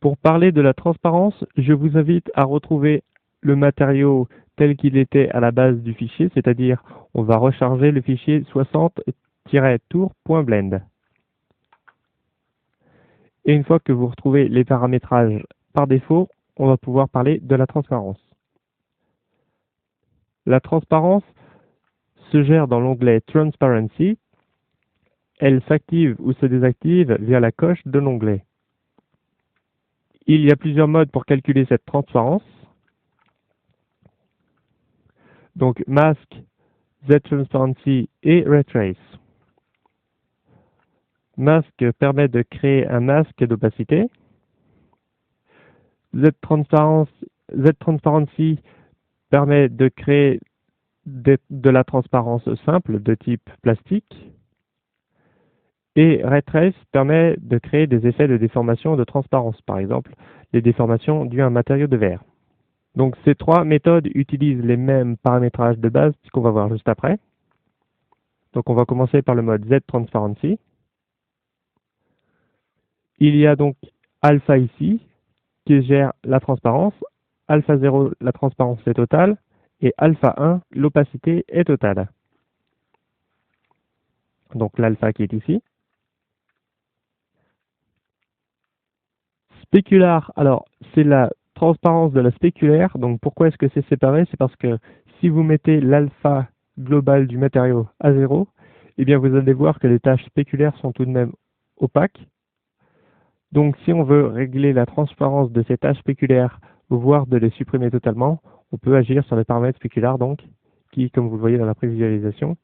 Pour parler de la transparence, je vous invite à retrouver le matériau tel qu'il était à la base du fichier, c'est-à-dire on va recharger le fichier 60-tour.blend. Et une fois que vous retrouvez les paramétrages par défaut, on va pouvoir parler de la transparence. La transparence se gère dans l'onglet Transparency. Elle s'active ou se désactive via la coche de l'onglet. Il y a plusieurs modes pour calculer cette transparence. Donc Mask, Z-Transparency et Ray Trace. Mask permet de créer un masque d'opacité. Z-Transparency permet de créer de la transparence simple de type plastique. Et Ray Trace permet de créer des effets de déformation de transparence, par exemple les déformations dues à un matériau de verre. Donc ces trois méthodes utilisent les mêmes paramétrages de base qu'on va voir juste après. Donc on va commencer par le mode Z-Transparency. Il y a donc alpha ici qui gère la transparence, alpha 0 la transparence est totale et alpha 1 l'opacité est totale. Donc l'alpha qui est ici. Spécular, alors c'est la transparence de la spéculaire. Donc pourquoi est-ce que c'est séparé? C'est parce que si vous mettez l'alpha global du matériau à 0, eh bien vous allez voir que les tâches spéculaires sont tout de même opaques. Donc si on veut régler la transparence de ces tâches spéculaires, voire de les supprimer totalement, on peut agir sur les paramètres spéculaires donc, qui, comme vous le voyez dans la prévisualisation,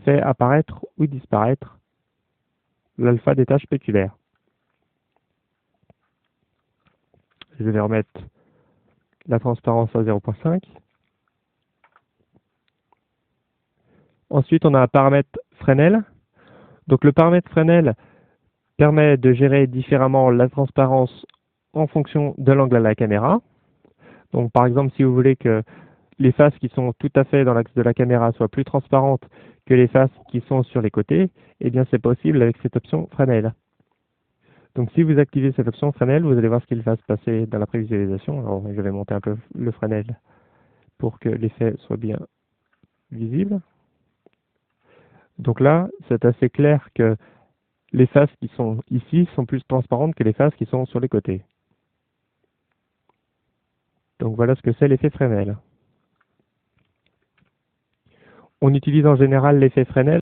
fait apparaître ou disparaître l'alpha des tâches spéculaires. Je vais remettre la transparence à 0.5. Ensuite, on a un paramètre Fresnel. Donc le paramètre Fresnel permet de gérer différemment la transparence en fonction de l'angle à la caméra. Donc par exemple, si vous voulez que les faces qui sont tout à fait dans l'axe de la caméra soient plus transparentes que les faces qui sont sur les côtés, eh bien c'est possible avec cette option Fresnel. Donc si vous activez cette option Fresnel, vous allez voir ce qu'il va se passer dans la prévisualisation. Alors je vais monter un peu le Fresnel pour que l'effet soit bien visible. Donc là, c'est assez clair que les faces qui sont ici sont plus transparentes que les faces qui sont sur les côtés. Donc voilà ce que c'est l'effet Fresnel. On utilise en général l'effet Fresnel